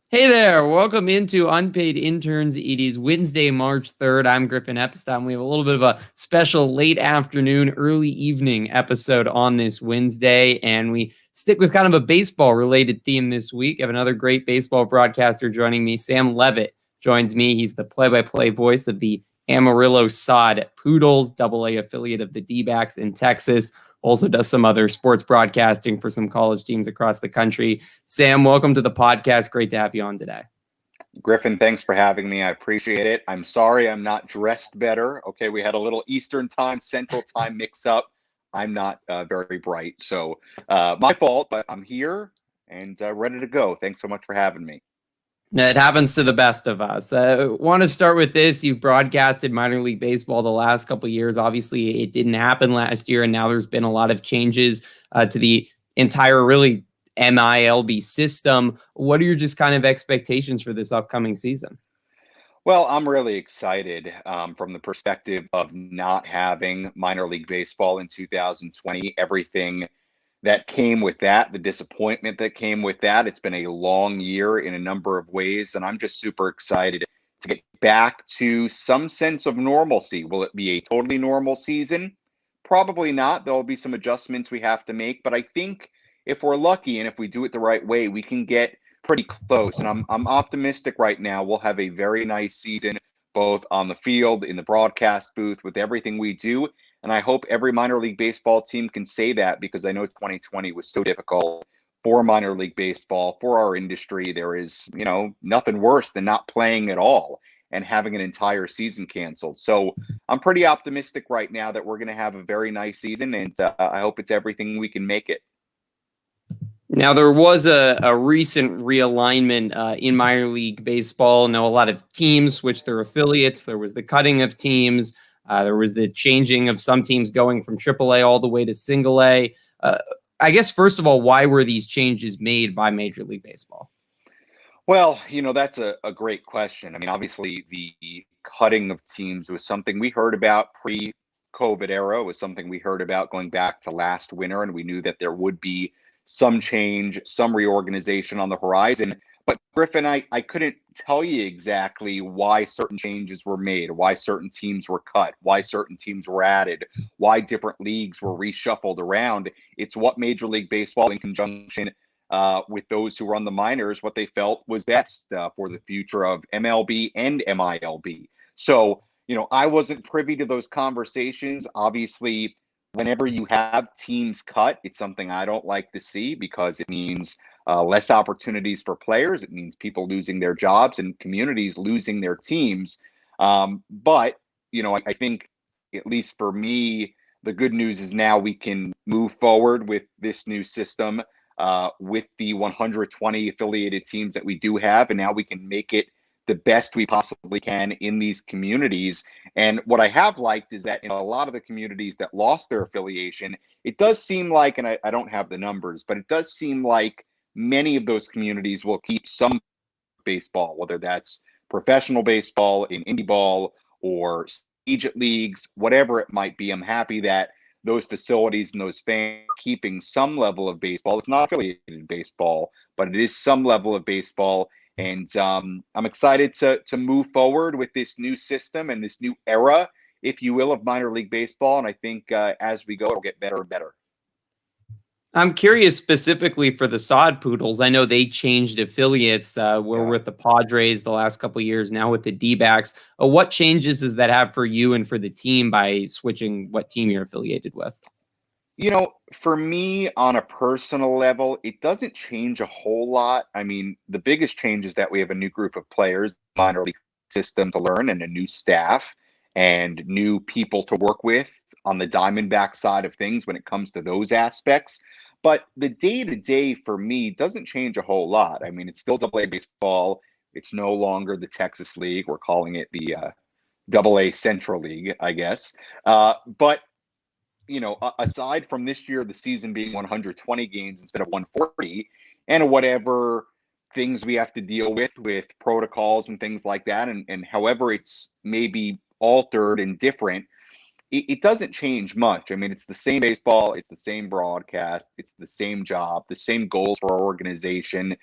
Hey there, welcome into Unpaid Interns. It is Wednesday, March 3rd. I'm Griffin Epstein. We have a little bit of a special late afternoon, early evening episode on this Wednesday, and we stick with kind of a baseball related theme this week. I have another great baseball broadcaster joining me. Sam Levitt joins me. He's the play-by-play voice of the Amarillo Sod Poodles, AA affiliate of the D-backs in Texas. Also does some other sports broadcasting for some college teams across the country. Sam, welcome to the podcast. Great to have you on today. Griffin, thanks for having me. I appreciate it. I'm sorry I'm not dressed better. Okay, we had a little Eastern time, Central time mix up. I'm not very bright. So my fault, but I'm here and ready to go. Thanks so much for having me. It happens to the best of us. Want to start with this. You've broadcasted minor league baseball the last couple of years. Obviously, it didn't happen last year, and now there's been a lot of changes to the entire really MILB system. What are your just kind of expectations for this upcoming season? Well, I'm really excited from the perspective of not having minor league baseball in 2020. Everything that came with that, the disappointment that came with that. It's been a long year in a number of ways, and I'm just super excited to get back to some sense of normalcy. Will it be a totally normal season? Probably not. There'll be some adjustments we have to make, but I think if we're lucky and if we do it the right way, we can get pretty close. And I'm optimistic right now. We'll have a very nice season, both on the field, in the broadcast booth, with everything we do. And I hope every minor league baseball team can say that, because I know 2020 was so difficult for minor league baseball, for our industry. There is, nothing worse than not playing at all and having an entire season canceled. So I'm pretty optimistic right now that we're going to have a very nice season, and I hope it's everything we can make it. Now, there was a recent realignment in minor league baseball. Now, a lot of teams switched their affiliates. There was the cutting of teams. There was the changing of some teams going from AAA all the way to single A. I guess, first of all, why were these changes made by Major League Baseball? Well, that's a great question. I mean, obviously, the cutting of teams was something we heard about pre-COVID era, was something we heard about going back to last winter, and we knew that there would be some change, some reorganization on the horizon. But Griffin, I couldn't tell you exactly why certain changes were made, why certain teams were cut, why certain teams were added, why different leagues were reshuffled around. It's what Major League Baseball, in conjunction with those who run the minors, what they felt was best for the future of MLB and MILB. So, I wasn't privy to those conversations. Obviously, whenever you have teams cut, it's something I don't like to see, because it means less opportunities for players. It means people losing their jobs and communities losing their teams. But, I think, at least for me, the good news is now we can move forward with this new system, with the 120 affiliated teams that we do have. And now we can make it the best we possibly can in these communities. And what I have liked is that in a lot of the communities that lost their affiliation, it does seem like, and I don't have the numbers, but it does seem like many of those communities will keep some baseball, whether that's professional baseball, in indie ball, or collegiate leagues, whatever it might be. I'm happy that those facilities and those fans are keeping some level of baseball. It's not affiliated baseball, but it is some level of baseball. And I'm excited to move forward with this new system and this new era, if you will, of minor league baseball. And I think as we go, it'll get better and better. I'm curious specifically for the Sod Poodles. I know they changed affiliates. We're with the Padres the last couple of years, now with the D-backs. What changes does that have for you and for the team by switching what team you're affiliated with? For me, on a personal level, it doesn't change a whole lot. I mean, the biggest change is that we have a new group of players, minor league system to learn, and a new staff and new people to work with on the Diamondback side of things when it comes to those aspects. But the day-to-day for me doesn't change a whole lot. I mean, it's still AA baseball. It's no longer the Texas League. We're calling it the AA Central League, I guess. But aside from this year, the season being 120 games instead of 140, and whatever things we have to deal with protocols and things like that, and however it's maybe altered and different, it doesn't change much. I mean, it's the same baseball, it's the same broadcast, it's the same job, the same goals for our organization,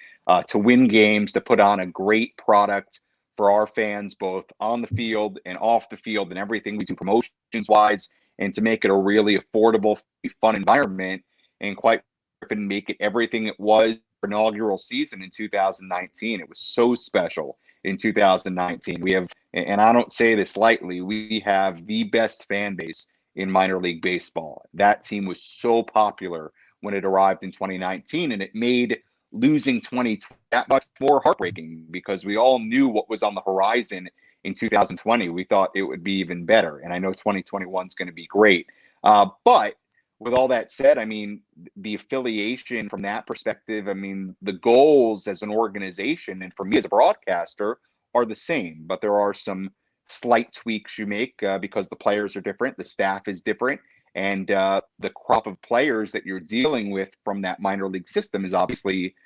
to win games, to put on a great product for our fans, both on the field and off the field, and everything we do promotions wise, and to make it a really affordable, fun environment, and quite make it everything it was inaugural season in 2019. It was so special in 2019. We have, and I don't say this lightly, we have the best fan base in minor league baseball. That team was so popular when it arrived in 2019, and it made losing 2020 that much more heartbreaking, because we all knew what was on the horizon in 2020. We thought it would be even better, and I know 2021 is going to be great. But with all that said, I mean, the affiliation from that perspective, I mean, the goals as an organization and for me as a broadcaster are the same, but there are some slight tweaks you make because the players are different, the staff is different, and the crop of players that you're dealing with from that minor league system is obviously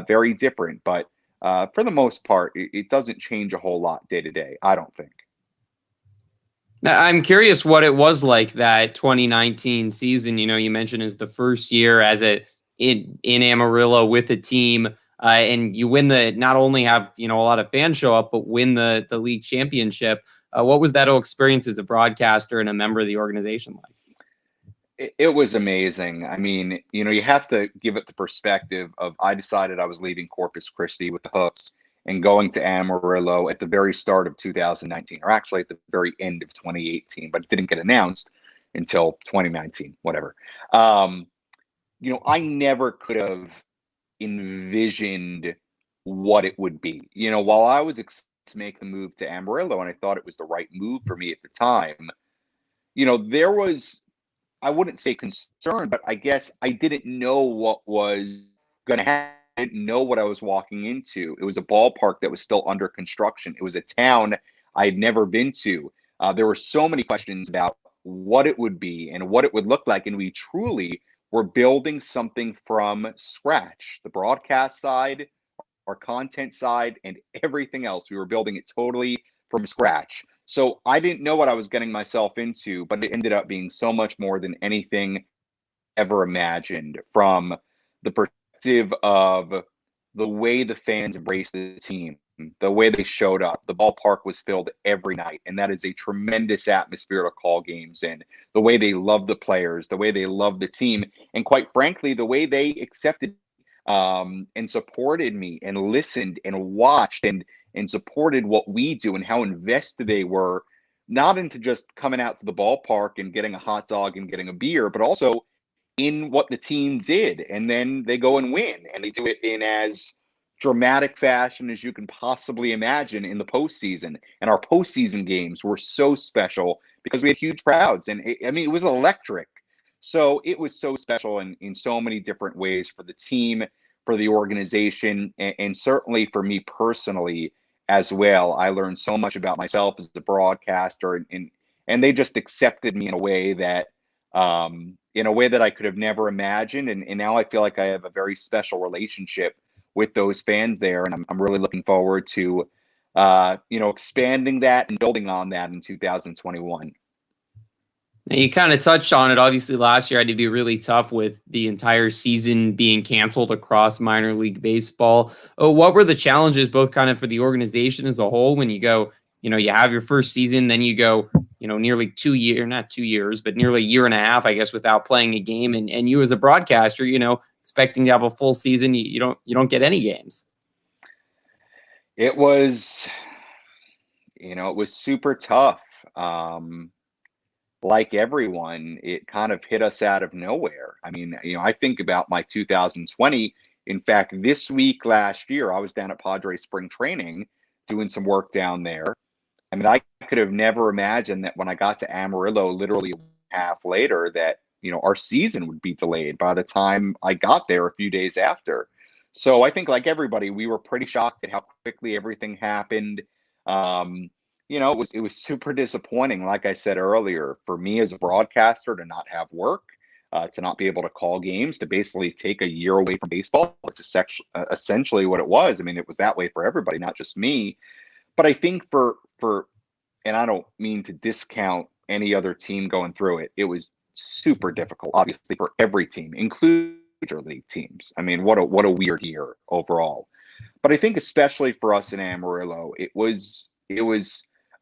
very different. But for the most part, it doesn't change a whole lot day to day, I don't think. Now, I'm curious what it was like that 2019 season. You know, you mentioned is the first year as in Amarillo with a team, and you win the, not only have, you know, a lot of fans show up, but win the league championship. What was that whole experience as a broadcaster and a member of the organization like? It was amazing. I mean, you know, you have to give it the perspective of, I decided I was leaving Corpus Christi with the Hooks and going to Amarillo at the very start of 2019, or actually at the very end of 2018, but it didn't get announced until 2019, whatever. You know, I never could have envisioned what it would be. You know, while I was to make the move to Amarillo, and I thought it was the right move for me at the time, you know, there was, I wouldn't say concern, but I guess I didn't know what was going to happen. I didn't know what I was walking into. It was a ballpark that was still under construction. It was a town I had never been to. There were so many questions about what it would be and what it would look like. And we truly were building something from scratch. The broadcast side, our content side, and everything else. We were building it totally from scratch. So I didn't know what I was getting myself into, but it ended up being so much more than anything ever imagined, from the perspective of the way the fans embraced the team, the way they showed up. The ballpark was filled every night, and that is a tremendous atmosphere to call games in. The way they loved the players, the way they loved the team, and quite frankly, the way they accepted and supported me and listened and watched and supported what we do, and how invested they were, not into just coming out to the ballpark and getting a hot dog and getting a beer, but also in what the team did. And then they go and win, and they do it in as dramatic fashion as you can possibly imagine in the postseason. And our postseason games were so special because we had huge crowds, and I mean, it was electric. So it was so special in so many different ways for the team, for the organization, and certainly for me personally as well. I learned so much about myself as a broadcaster, and they just accepted me in a way that I could have never imagined. And now I feel like I have a very special relationship with those fans there, and I'm really looking forward to expanding that and building on that in 2021. Now, you kind of touched on it. Obviously, last year had to be really tough with the entire season being canceled across minor league baseball. What were the challenges, both kind of for the organization as a whole, when you go, you know, you have your first season, then you go, you know, nearly 2 years, not 2 years, but nearly a year and a half, I guess, without playing a game. And you as a broadcaster, you know, expecting to have a full season, you don't get any games. It was, it was super tough. Like everyone, it kind of hit us out of nowhere. I mean, I think about my 2020. In fact, this week last year, I was down at Padres spring training doing some work down there. I mean, I could have never imagined that when I got to Amarillo, literally a half later, that, our season would be delayed by the time I got there a few days after. So I think, like everybody, we were pretty shocked at how quickly everything happened. It was super disappointing, like I said earlier, for me as a broadcaster to not have work, to not be able to call games, to basically take a year away from baseball. It's essentially what it was. I mean, it was that way for everybody, not just me. But I think and I don't mean to discount any other team going through it. It was super difficult, obviously, for every team, including major league teams. I mean, what a weird year overall. But I think especially for us in Amarillo, it was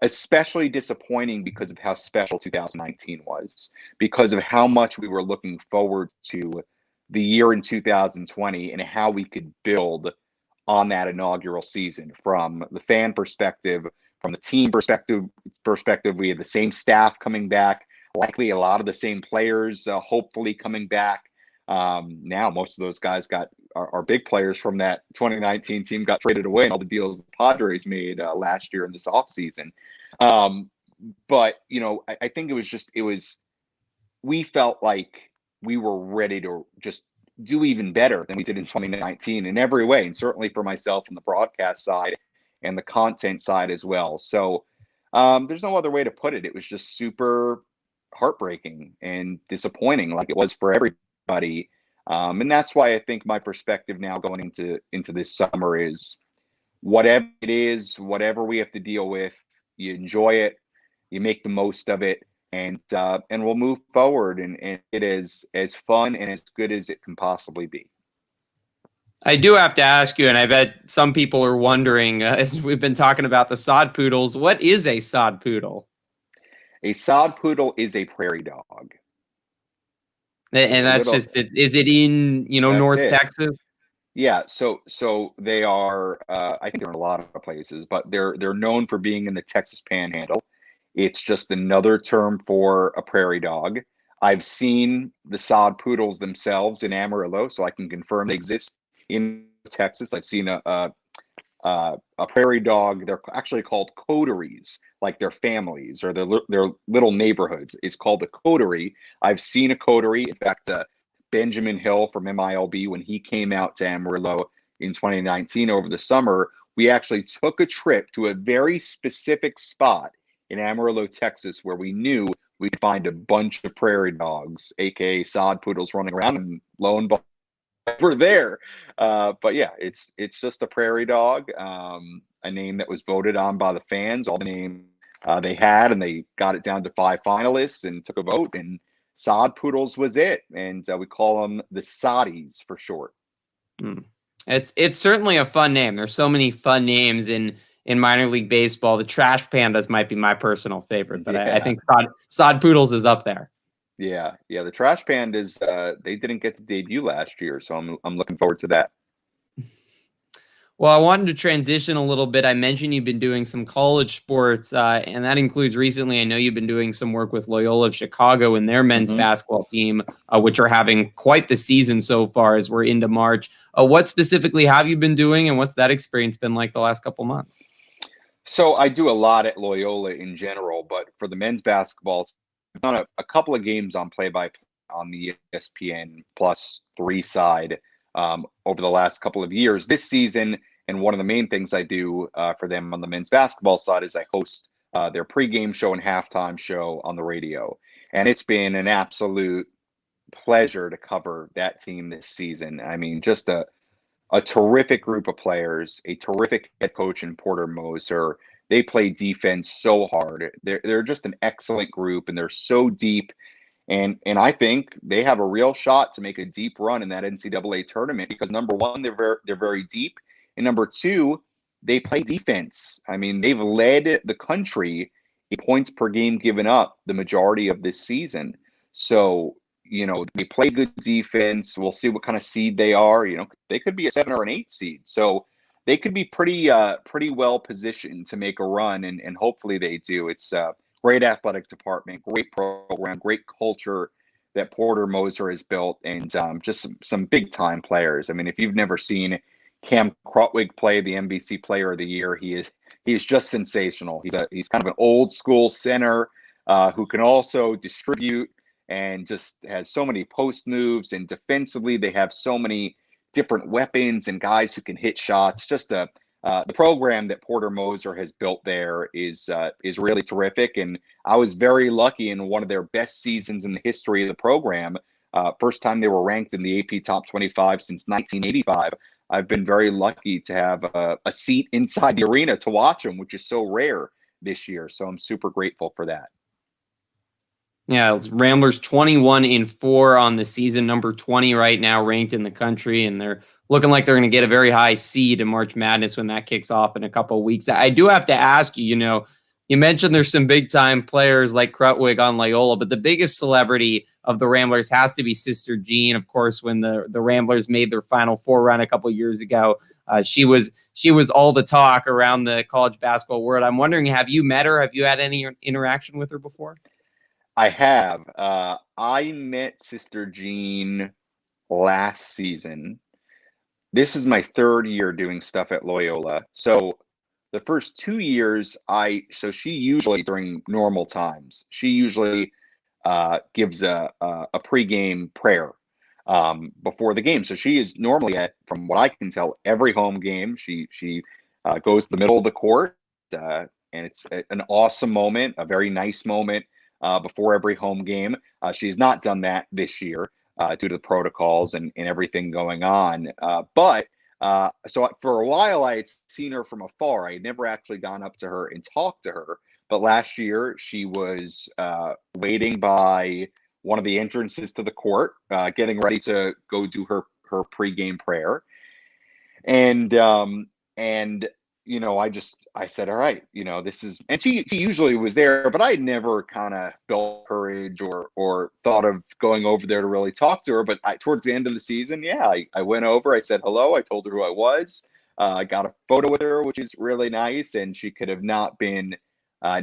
especially disappointing because of how special 2019 was, because of how much we were looking forward to the year in 2020 and how we could build on that inaugural season from the fan perspective, from the team perspective. We had the same staff coming back, likely a lot of the same players, hopefully coming back. Now most of those guys are big players from that 2019 team got traded away, and all the deals the Padres made last year in this offseason. But I think we felt like we were ready to just do even better than we did in 2019 in every way, and certainly for myself on the broadcast side and the content side as well. So there's no other way to put it. It was just super heartbreaking and disappointing, like it was for everybody. And that's why I think my perspective now going into this summer is whatever it is, whatever we have to deal with, you enjoy it, you make the most of it, and we'll move forward, and it is as fun and as good as it can possibly be. I do have to ask you, and I bet some people are wondering, as we've been talking about the Sod Poodles, what is a Sod Poodle? A Sod Poodle is a prairie dog. And that's just it. Is it in, North Texas? Yeah, so they are. I think they're in a lot of places, but they're known for being in the Texas Panhandle. It's just another term for a prairie dog. I've seen the Sod Poodles themselves in Amarillo, so I can confirm they exist in Texas. I've seen a prairie dog. They're actually called coteries, like their families or their little neighborhoods is called a coterie. I've seen a coterie. In fact, Benjamin Hill from MILB, when he came out to Amarillo in 2019 over the summer, we actually took a trip to a very specific spot in Amarillo, Texas, where we knew we'd find a bunch of prairie dogs, aka Sod Poodles, running around, and lo and behold, we're there. But yeah, it's just a prairie dog, a name that was voted on by the fans, all the names they had, and they got it down to 5 finalists and took a vote, and Sod Poodles was it, and we call them the Soddies for short. It's certainly a fun name. There's so many fun names in minor league baseball. The Trash Pandas might be my personal favorite, but I think Sod Poodles is up there. Yeah. The Trash Pandas, they didn't get to debut last year, so I'm looking forward to that. Well, I wanted to transition a little bit. I mentioned you've been doing some college sports, and that includes recently, I know you've been doing some work with Loyola of Chicago and their men's basketball team, which are having quite the season so far as we're into March. What specifically have you been doing, and what's that experience been like the last couple months? So I do a lot at Loyola in general, but for the men's basketball, I've done a couple of games on play-by-play on the ESPN +3 side over the last couple of years. This season, and one of the main things I do for them on the men's basketball side is I host their pregame show and halftime show on the radio. And it's been an absolute pleasure to cover that team this season. I mean, just a terrific group of players, a terrific head coach in Porter Moser. They play defense so hard. They're just an excellent group, and they're so deep. And I think they have a real shot to make a deep run in that NCAA tournament because number one, they're very deep, and number two, they play defense. I mean, they've led the country in points per game given up the majority of this season. So they play good defense. We'll see what kind of seed they are. They could be a 7 or an 8 seed. So they could be pretty well positioned to make a run, and hopefully they do. It's a great athletic department, great program, great culture that Porter Moser has built, and just some big time players. I mean, if you've never seen Cam Krutwig play, the NBC Player of the Year, he is just sensational. He's kind of an old school center who can also distribute and just has so many post moves, and defensively they have so many different weapons and guys who can hit shots. Just the program that Porter Moser has built there is really terrific. And I was very lucky in one of their best seasons in the history of the program. First time they were ranked in the AP Top 25 since 1985. I've been very lucky to have a seat inside the arena to watch them, which is so rare this year. So I'm super grateful for that. Yeah, Ramblers 21-4 on the season, number 20 right now, ranked in the country, and they're looking like they're going to get a very high seed in March Madness when that kicks off in a couple of weeks. I do have to ask you, you mentioned there's some big time players like Krutwig on Loyola, but the biggest celebrity of the Ramblers has to be Sister Jean. Of course, when the Ramblers made their Final Four run a couple of years ago, she was all the talk around the college basketball world. I'm wondering, have you met her? Have you had any interaction with her before? I have. I met Sister Jean last season. This is my third year doing stuff at Loyola. So the first 2 years, so she usually during normal times, she usually gives a pregame prayer before the game. So she is normally at, from what I can tell, every home game. She goes to the middle of the court, and it's an awesome moment, a very nice moment before every home game. She has not done that this year due to the protocols and everything going on. So for a while, I had seen her from afar. I had never actually gone up to her and talked to her. But last year, she was waiting by one of the entrances to the court, getting ready to go do her pregame prayer. And I said, all right, this is, and she usually was there, but I had never kind of built courage or thought of going over there to really talk to her. But towards the end of the season, yeah, I went over, I said hello, I told her who I was. I got a photo with her, which is really nice, and she could have not been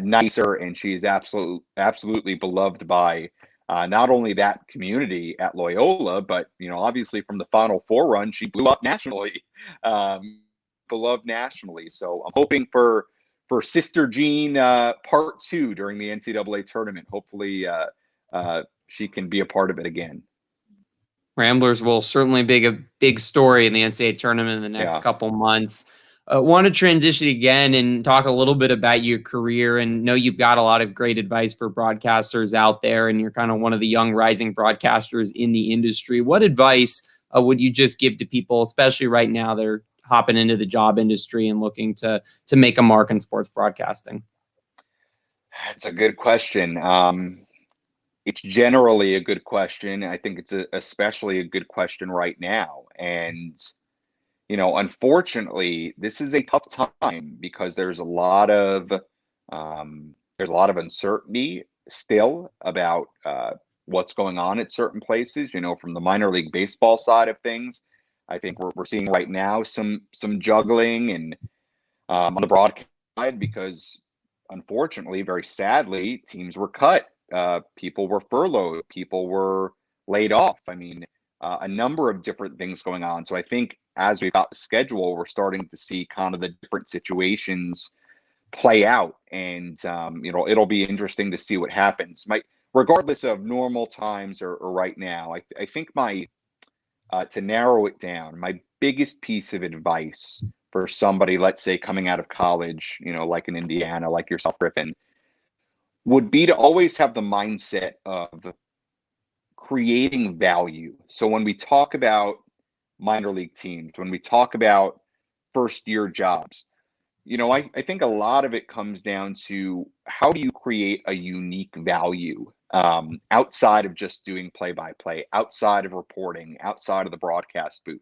nicer, and she is absolutely beloved by not only that community at Loyola, but obviously from the Final Four run, she blew up nationally. Beloved nationally. So I'm hoping for Sister Jean part 2 during the NCAA tournament. Hopefully she can be a part of it again. Ramblers will certainly be a big story in the NCAA tournament in the next couple months. Want to transition again and talk a little bit about your career, and know you've got a lot of great advice for broadcasters out there, and you're kind of one of the young rising broadcasters in the industry. What advice would you just give to people, especially right now that are hopping into the job industry and looking to make a mark in sports broadcasting? That's a good question. It's generally a good question. I think it's especially a good question right now. And unfortunately, this is a tough time because there's a lot of uncertainty still about what's going on at certain places. From the minor league baseball side of things, I think we're seeing right now some juggling and on the broadcast side, because unfortunately, very sadly, teams were cut. People were furloughed. People were laid off. I mean, a number of different things going on. So I think as we've got the schedule, we're starting to see kind of the different situations play out, and it'll be interesting to see what happens. Regardless of normal times or right now, I think to narrow it down, my biggest piece of advice for somebody, let's say coming out of college, like in Indiana, like yourself, Griffin, would be to always have the mindset of creating value. So when we talk about minor league teams, when we talk about first year jobs, I think a lot of it comes down to how do you create a unique value outside of just doing play-by-play, outside of reporting, outside of the broadcast booth.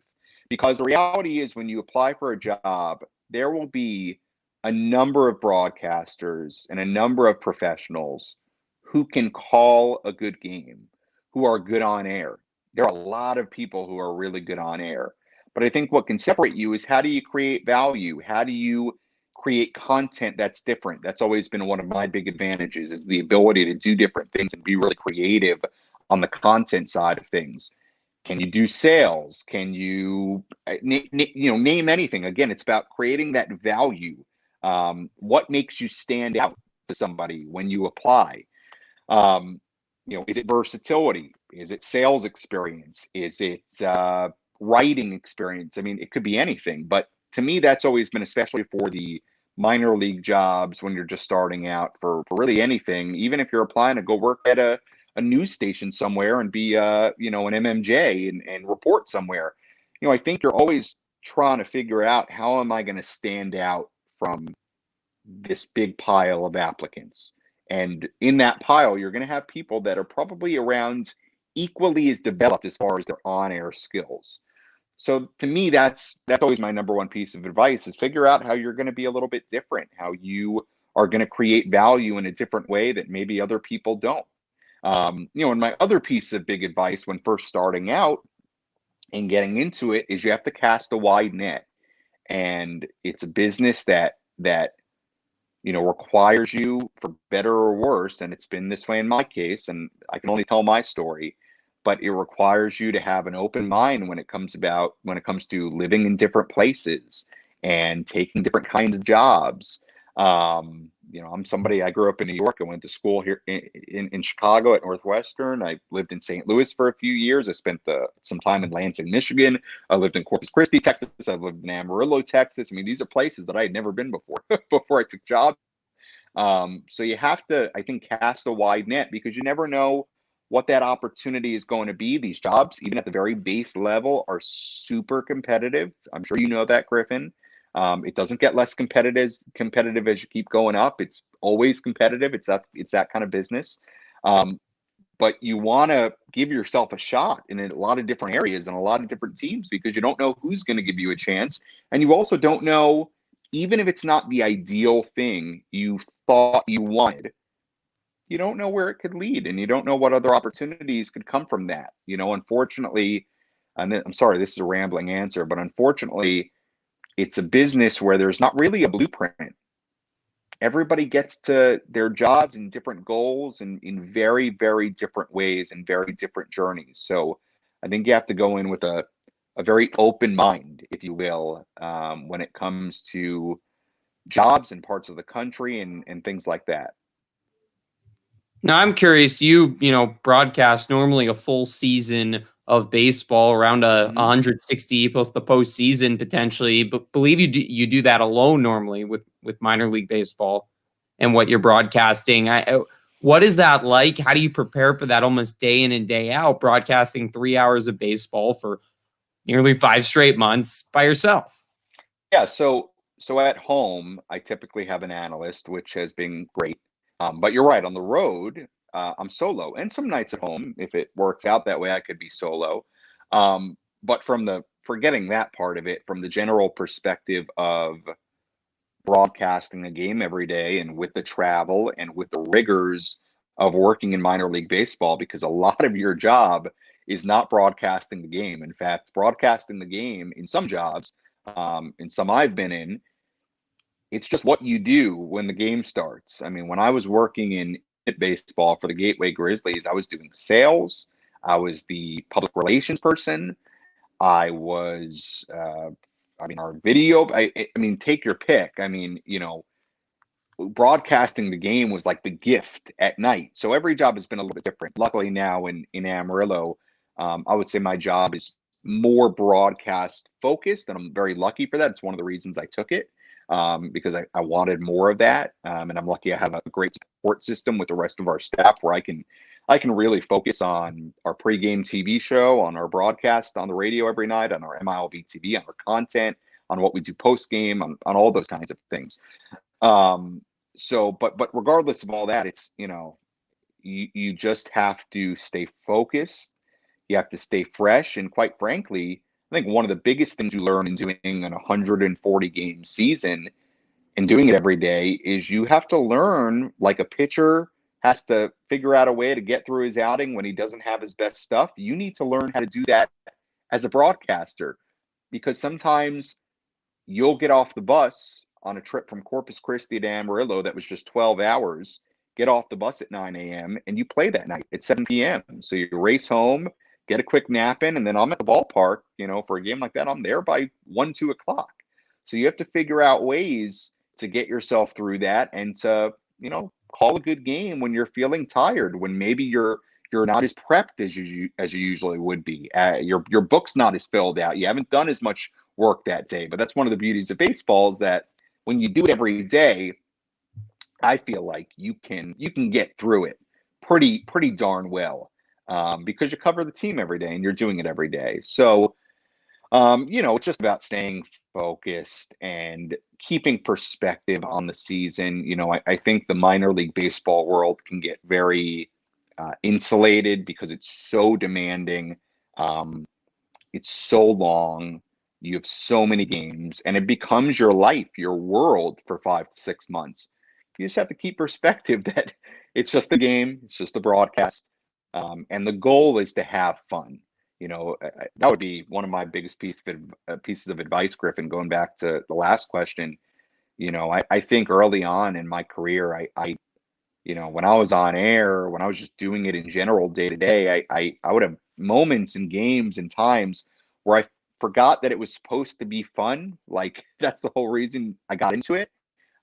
Because the reality is when you apply for a job, there will be a number of broadcasters and a number of professionals who can call a good game, who are good on air. There are a lot of people who are really good on air. But I think what can separate you is how do you create value? How do you create content that's different? That's always been one of my big advantages, is the ability to do different things and be really creative on the content side of things. Can you do sales? Can you name anything? Again, it's about creating that value. What makes you stand out to somebody when you apply? Is it versatility? Is it sales experience? Is it writing experience? I mean, it could be anything, but to me, that's always been, especially for the minor league jobs when you're just starting out, for really anything, even if you're applying to go work at a news station somewhere and be an MMJ and report somewhere. I think you're always trying to figure out, how am I going to stand out from this big pile of applicants? And in that pile, you're going to have people that are probably around equally as developed as far as their on-air skills. So to me, that's always my number one piece of advice is figure out how you're going to be a little bit different, how you are going to create value in a different way that maybe other people don't. And my other piece of big advice when first starting out and getting into it is you have to cast a wide net. And it's a business that requires you, for better or worse, and it's been this way in my case, and I can only tell my story, but it requires you to have an open mind when it comes to living in different places and taking different kinds of jobs. I'm somebody, I grew up in New York. I went to school here in Chicago at Northwestern. I lived in St. Louis for a few years. I spent some time in Lansing, Michigan. I lived in Corpus Christi, Texas. I lived in Amarillo, Texas. I mean, these are places that I had never been before, before I took jobs. So you have to, I think, cast a wide net because you never know what that opportunity is going to be. These jobs, even at the very base level, are super competitive. I'm sure you know that, Griffin. It doesn't get less competitive as you keep going up. It's always competitive. It's that kind of business. But you want to give yourself a shot in a lot of different areas and a lot of different teams because you don't know who's going to give you a chance. And you also don't know, even if it's not the ideal thing you thought you wanted, you don't know where it could lead and you don't know what other opportunities could come from that. Unfortunately, and I'm sorry, this is a rambling answer, but unfortunately, it's a business where there's not really a blueprint. Everybody gets to their jobs and different goals and in very, very different ways and very different journeys. So I think you have to go in with a very open mind, if you will, when it comes to jobs in parts of the country and things like that. Now, I'm curious, you broadcast normally a full season of baseball, around 160 plus the postseason potentially, but believe you do that alone normally with minor league baseball and what you're broadcasting. What is that like? How do you prepare for that almost day in and day out, broadcasting 3 hours of baseball for nearly 5 straight months by yourself? Yeah, so at home, I typically have an analyst, which has been great. But you're right, on the road, I'm solo. And some nights at home, if it works out that way, I could be solo. But forgetting that part of it, from the general perspective of broadcasting a game every day and with the travel and with the rigors of working in minor league baseball, because a lot of your job is not broadcasting the game. In fact, broadcasting the game in some jobs, in some I've been in, it's just what you do when the game starts. I mean, when I was working in baseball for the Gateway Grizzlies, I was doing sales. I was the public relations person. I was, our video. I mean, take your pick. I mean, broadcasting the game was like the gift at night. So every job has been a little bit different. Luckily now in Amarillo, I would say my job is more broadcast focused, and I'm very lucky for that. It's one of the reasons I took it, because I wanted more of that. And I'm lucky I have a great support system with the rest of our staff where I can really focus on our pregame TV show, on our broadcast on the radio every night, on our MILB TV, on our content, on what we do post game, on all those kinds of things. But regardless of all that, it's, you just have to stay focused. You have to stay fresh. And quite frankly, I think one of the biggest things you learn in doing an 140 game season and doing it every day is you have to learn, like a pitcher has to figure out a way to get through his outing when he doesn't have his best stuff. You need to learn how to do that as a broadcaster, because sometimes you'll get off the bus on a trip from Corpus Christi to Amarillo that was just 12 hours, get off the bus at 9 a.m., and you play that night at 7 p.m. So you race home, get a quick nap in, and then I'm at the ballpark, for a game like that, I'm there by 1, 2 o'clock. So you have to figure out ways to get yourself through that and to, call a good game when you're feeling tired, when maybe you're not as prepped as you usually would be. Your book's not as filled out. You haven't done as much work that day. But that's one of the beauties of baseball, is that when you do it every day, I feel like you can get through it pretty darn well, because you cover the team every day and you're doing it every day. So, it's just about staying focused and keeping perspective on the season. I think the minor league baseball world can get very insulated because it's so demanding. It's so long. You have so many games, and it becomes your life, your world for 5 to 6 months. You just have to keep perspective that it's just a game, it's just a broadcast, and the goal is to have fun. That would be one of my biggest pieces of advice, Griffin. Going back to the last question, I think early on in my career, when I was on air, when I was just doing it in general day to day, I would have moments in games and times where I forgot that it was supposed to be fun. Like that's the whole reason I got into it,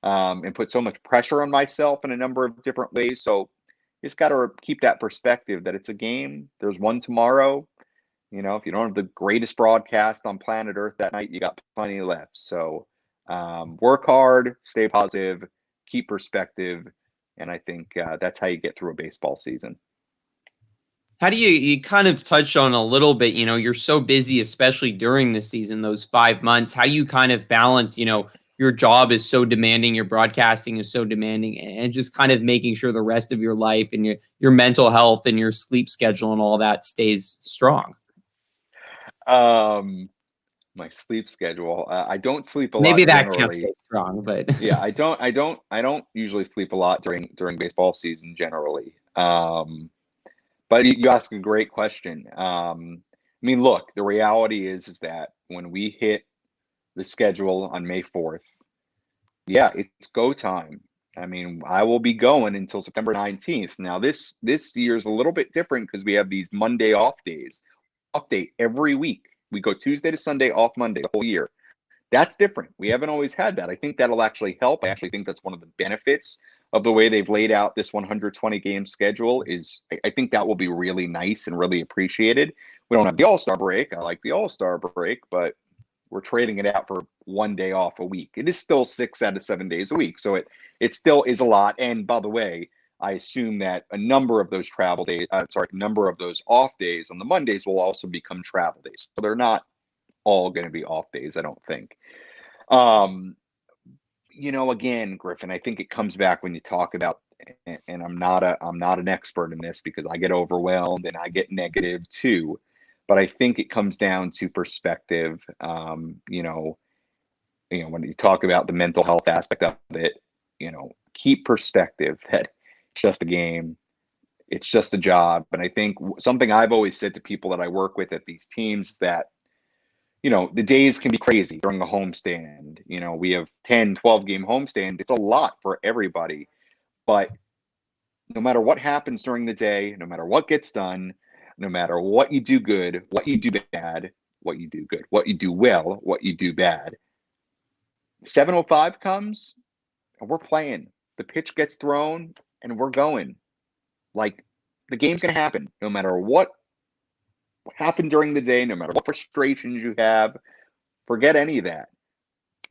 and put so much pressure on myself in a number of different ways. So you just got to keep that perspective that it's a game. There's one tomorrow. If you don't have the greatest broadcast on planet Earth that night, you got plenty left. So work hard, stay positive, keep perspective. And I think that's how you get through a baseball season. How do you kind of touched on a little bit, you're so busy, especially during the season, those 5 months, how you kind of balance, your job is so demanding, your broadcasting is so demanding, and just kind of making sure the rest of your life and your mental health and your sleep schedule and all that stays strong? My sleep schedule. I don't sleep a lot Maybe that can't generally. stay strong, but Yeah, I don't usually sleep a lot during baseball season generally. But you ask a great question. Look, the reality is that when we hit the schedule on May 4th, yeah, it's go time. I will be going until September 19th. Now, this year is a little bit different because we have these Monday off days. Off day every week. We go Tuesday to Sunday, off Monday the whole year. That's different. We haven't always had that. I think that'll actually help. I actually think that's one of the benefits of the way they've laid out this 120 game schedule. Is I think that will be really nice and really appreciated. We don't have the All-Star break. I like the All-Star break, but we're trading it out for one day off a week. It is still 6 out of 7 days a week. So it still is a lot. And by the way, I assume that a number of those number of those off days on the Mondays will also become travel days. So they're not all going to be off days, I don't think. Again, Griffin, I think it comes back when you talk about, and I'm not an expert in this because I get overwhelmed and I get negative too, but I think it comes down to perspective. When you talk about the mental health aspect of it, keep perspective that it's just a game. It's just a job. And I think something I've always said to people that I work with at these teams is that, the days can be crazy during a homestand. We have 10, 12 game homestand. It's a lot for everybody. But no matter what happens during the day, no matter what gets done, no matter what you do good, what you do bad, what you do good, what you do well, what you do bad, 7:05 comes and we're playing. The pitch gets thrown and we're going. Like the game's going to happen no matter what happened during the day, no matter what frustrations you have. Forget any of that.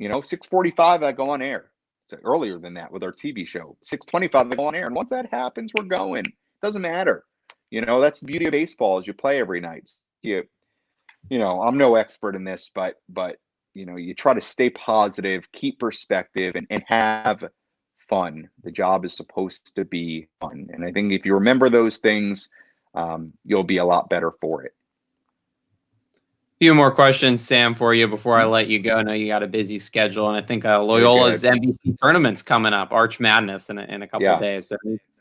6:45 I go on air. So earlier than that with our TV show. 6:25 I go on air, and once that happens, we're going. Doesn't matter. That's the beauty of baseball is you play every night. I'm no expert in this, but you try to stay positive, keep perspective, and have fun. The job is supposed to be fun, and I think if you remember those things, you'll be a lot better for it. Few more questions, Sam, for you before I let you go. I know you got a busy schedule, and I think Loyola's MVP tournament's coming up, Arch Madness, in a couple of days. So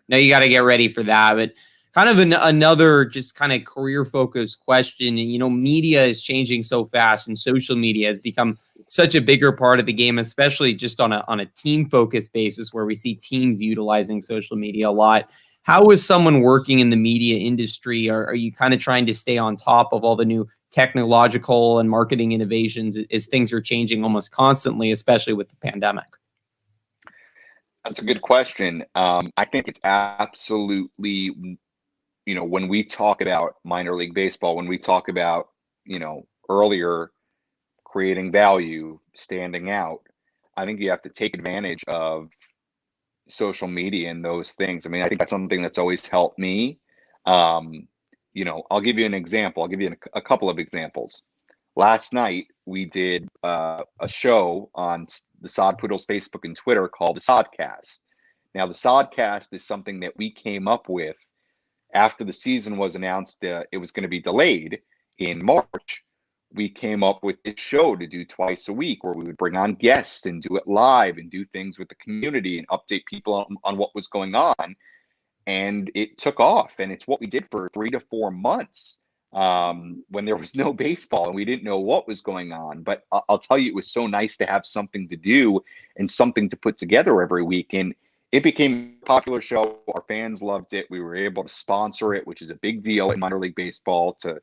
now you got to get ready for that. But kind of another just kind of career-focused question. Media is changing so fast, and social media has become such a bigger part of the game, especially just on a team-focused basis where we see teams utilizing social media a lot. How is someone working in the media industry? Are you kind of trying to stay on top of all the new technological and marketing innovations as things are changing almost constantly, especially with the pandemic? That's a good question. I think it's absolutely, when we talk about minor league baseball, when we talk about, earlier creating value, standing out, I think you have to take advantage of social media and those things. I think that's something that's always helped me. I'll give you an example. I'll give you a couple of examples. last night we did a show on the Sod Poodles Facebook and Twitter called the Sodcast. Now, the Sodcast is something that we came up with after the season was announced. It was going to be delayed in March. We came up with this show to do twice a week, where we would bring on guests and do it live and do things with the community and update people on what was going on. And it took off, and it's what we did for 3 to 4 months, when there was no baseball and we didn't know what was going on. But I'll tell you, it was so nice to have something to do and something to put together every week. And it became a popular show. Our fans loved it. We were able to sponsor it, which is a big deal in minor league baseball, to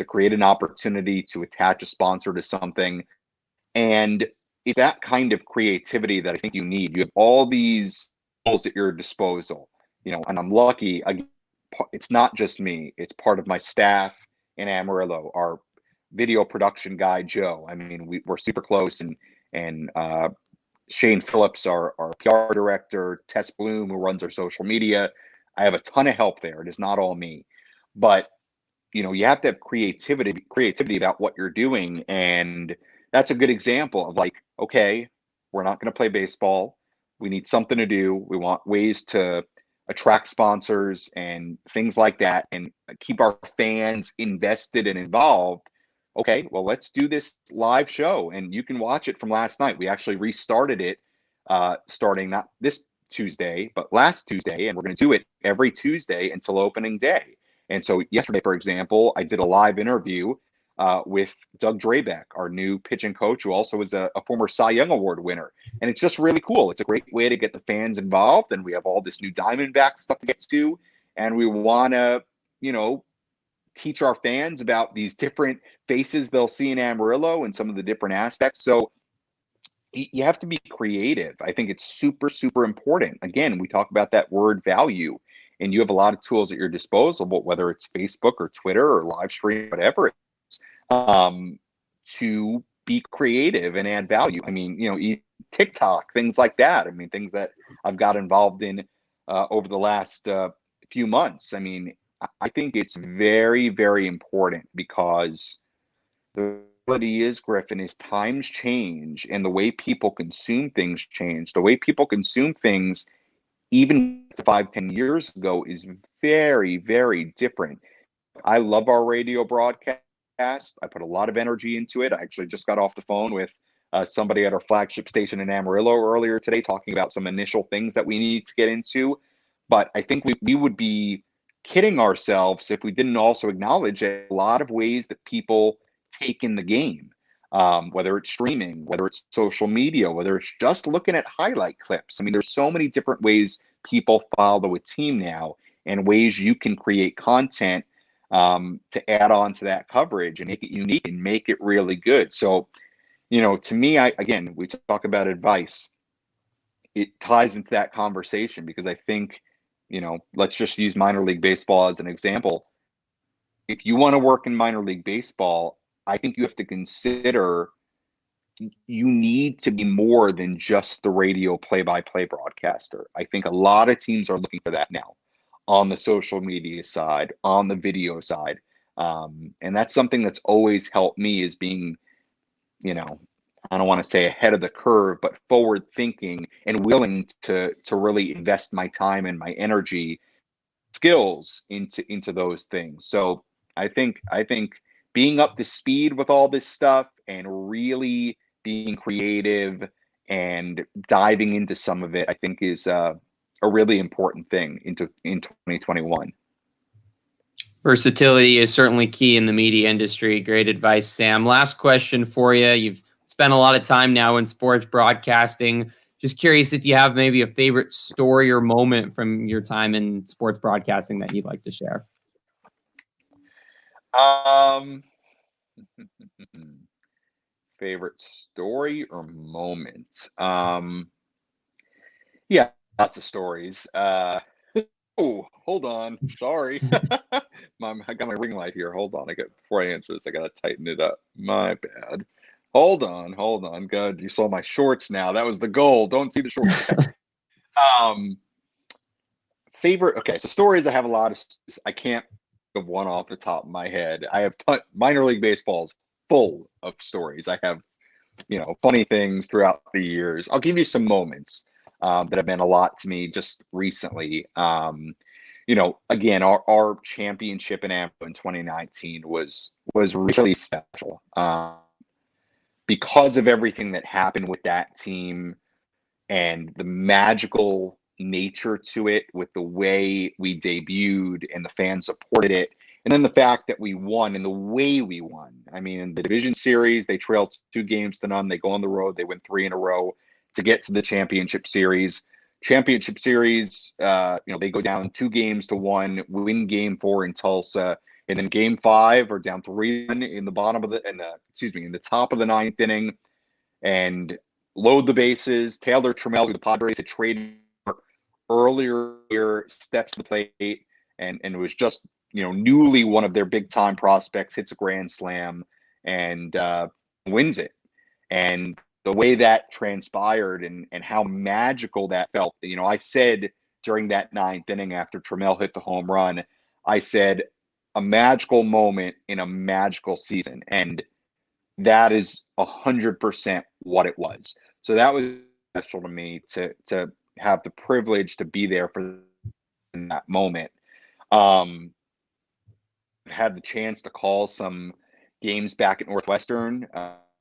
create an opportunity to attach a sponsor to something. And it's that kind of creativity that I think you need. You have all these tools at your disposal, and I'm lucky. It's not just me. It's part of my staff in Amarillo, our video production guy, Joe. I mean, we're super close, and Shane Phillips, our PR director, Tess Bloom, who runs our social media. I have a ton of help there. It is not all me, but you have to have creativity about what you're doing. And that's a good example of, like, okay, we're not going to play baseball. We need something to do. We want ways to attract sponsors and things like that, and keep our fans invested and involved. Okay, well, let's do this live show, and you can watch it from last night. We actually restarted it, starting not this Tuesday, but last Tuesday, and we're going to do it every Tuesday until opening day. And so yesterday, for example, I did a live interview with Doug Drabeck, our new pitching coach, who also is a former Cy Young Award winner. And it's just really cool. It's a great way to get the fans involved. And we have all this new Diamondback stuff to get to. And we want to, teach our fans about these different faces they'll see in Amarillo and some of the different aspects. So you have to be creative. I think it's super, super important. Again, we talk about that word value, and you have a lot of tools at your disposal, whether it's Facebook or Twitter or live stream, whatever it is, to be creative and add value. I mean, TikTok, things like that. I mean, things that I've got involved in over the last few months. I mean, I think it's very, very important, because the reality is, Griffin, is times change and the way people consume things change. The way people consume things, even 5-10 years ago, is very, very different. I love our radio broadcast. I put a lot of energy into it. I actually just got off the phone with somebody at our flagship station in Amarillo earlier today, talking about some initial things that we need to get into. But I think we would be kidding ourselves if we didn't also acknowledge a lot of ways that people take in the game, whether it's streaming, whether it's social media, whether it's just looking at highlight clips. I mean, there's so many different ways people follow a team now, and ways you can create content to add on to that coverage and make it unique and make it really good. So, to me, again, we talk about advice. It ties into that conversation, because I think, let's just use minor league baseball as an example. If you want to work in minor league baseball, I think you have to consider you need to be more than just the radio play-by-play broadcaster. I think a lot of teams are looking for that now, on the social media side, on the video side. And that's something that's always helped me, is being, I don't want to say ahead of the curve, but forward thinking and willing to really invest my time and my energy, skills into those things. So I think being up to speed with all this stuff and really being creative and diving into some of it, I think is a really important thing in 2021. Versatility is certainly key in the media industry. Great advice, Sam. Last question for you. You've spent a lot of time now in sports broadcasting. Just curious if you have maybe a favorite story or moment from your time in sports broadcasting that you'd like to share. Favorite story or moment? Yeah, lots of stories. Oh, hold on. Sorry. I got my ring light here. Hold on. Before I answer this, I gotta tighten it up. My bad. Hold on. Good. You saw my shorts now. That was the goal. Don't see the shorts. Favorite. Okay, so stories, I have a lot of. I can't think of one off the top of my head. I have minor league baseball's full of stories. I have, funny things throughout the years. I'll give you some moments that have meant a lot to me just recently. Again, our championship in AMPO in 2019 was really special because of everything that happened with that team and the magical nature to it, with the way we debuted and the fans supported it. And then the fact that we won and the way we won. I mean, in the division series, they trailed 2-0. They go on the road. They win 3 in a row to get to the championship series. Championship series, they go down 2-1, win game 4 in Tulsa. And then game 5 are down 3 in the in the top of the 9th inning, and load the bases. Taylor Trammell, who the Padres had traded earlier year, steps to the plate and was just newly one of their big time prospects, hits a grand slam and wins it. And the way that transpired and how magical that felt, I said during that 9th inning after Trammell hit the home run, I said a magical moment in a magical season. And that is 100% what it was. So that was special to me to have the privilege to be there for that moment. Had the chance to call some games back at Northwestern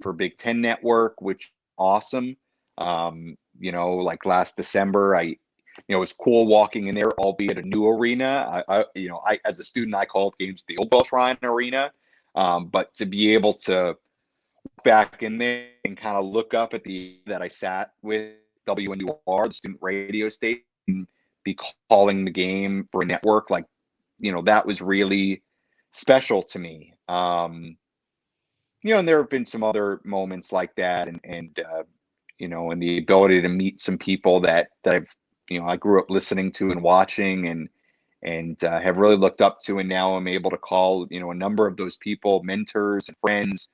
for Big Ten Network, which is awesome. Like last December, it was cool walking in there, albeit a new arena. I as a student, I called games the old Welsh Ryan Arena, but to be able to back in there and kind of look up at that I sat with WNUR, the student radio station, be calling the game for a network, that was really special to me. And there have been some other moments like that, and the ability to meet some people that I've, I grew up listening to and watching and have really looked up to, and now I'm able to call, a number of those people mentors and friends.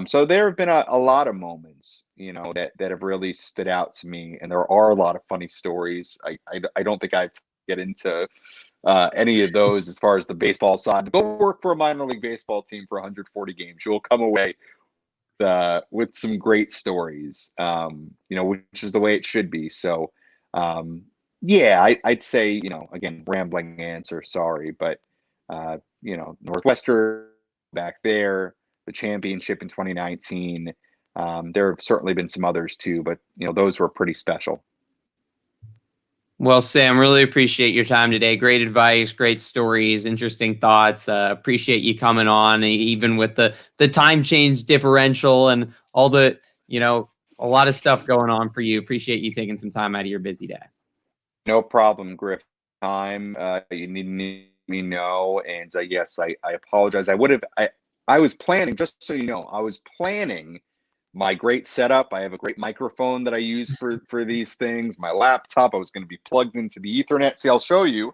So there have been a lot of moments, that have really stood out to me, and there are a lot of funny stories. I don't think I have to get into any of those as far as the baseball side. Go work for a minor league baseball team for 140 games. You will come away with some great stories, which is the way it should be. So, I'd say, again, rambling answer, sorry, but, Northwestern back there, the championship in 2019. There have certainly been some others too, but those were pretty special. Well, Sam, really appreciate your time today. Great advice, great stories, interesting thoughts. Appreciate you coming on, even with the time change differential and all the, a lot of stuff going on for you. Appreciate you taking some time out of your busy day. No problem, Griff. Time you need me know, and yes, I apologize. I was planning, just so you know, I was planning my great setup. I have a great microphone that I use for these things. My laptop, I was going to be plugged into the Ethernet. See, I'll show you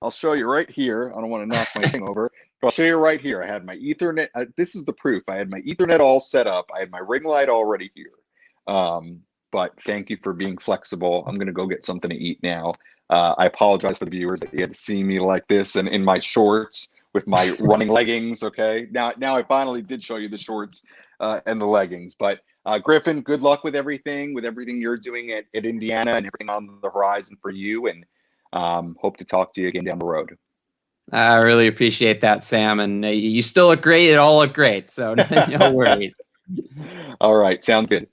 right here. I don't want to knock my thing over. But I'll show you right here. I had my Ethernet. This is the proof. I had my Ethernet all set up. I had my ring light already here. But thank you for being flexible. I'm going to go get something to eat now. I apologize for the viewers that you had to see me like this and in my shorts with my running leggings. Okay. Now I finally did show you the shorts and the leggings, but Griffin, good luck with everything you're doing at Indiana and everything on the horizon for you. And hope to talk to you again down the road. I really appreciate that, Sam. And you still look great. It all look great. So no worries. All right. Sounds good.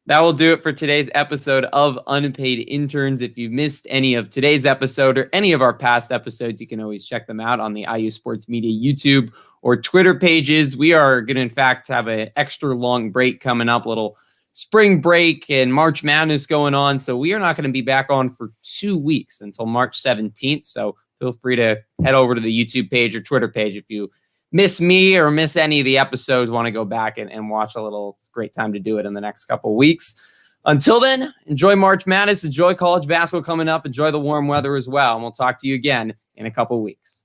That will do it for today's episode of Unpaid Interns. If you missed any of today's episode or any of our past episodes, you can always check them out on the IU Sports Media YouTube or Twitter pages. We are going to, in fact, have an extra long break coming up, a little spring break and March Madness going on. So we are not going to be back on for 2 weeks until March 17th. So feel free to head over to the YouTube page or Twitter page if you miss me or miss any of the episodes, want to go back and watch a little. It's a great time to do it in the next couple of weeks. Until then, enjoy March Madness, enjoy college basketball coming up, enjoy the warm weather as well. And we'll talk to you again in a couple of weeks.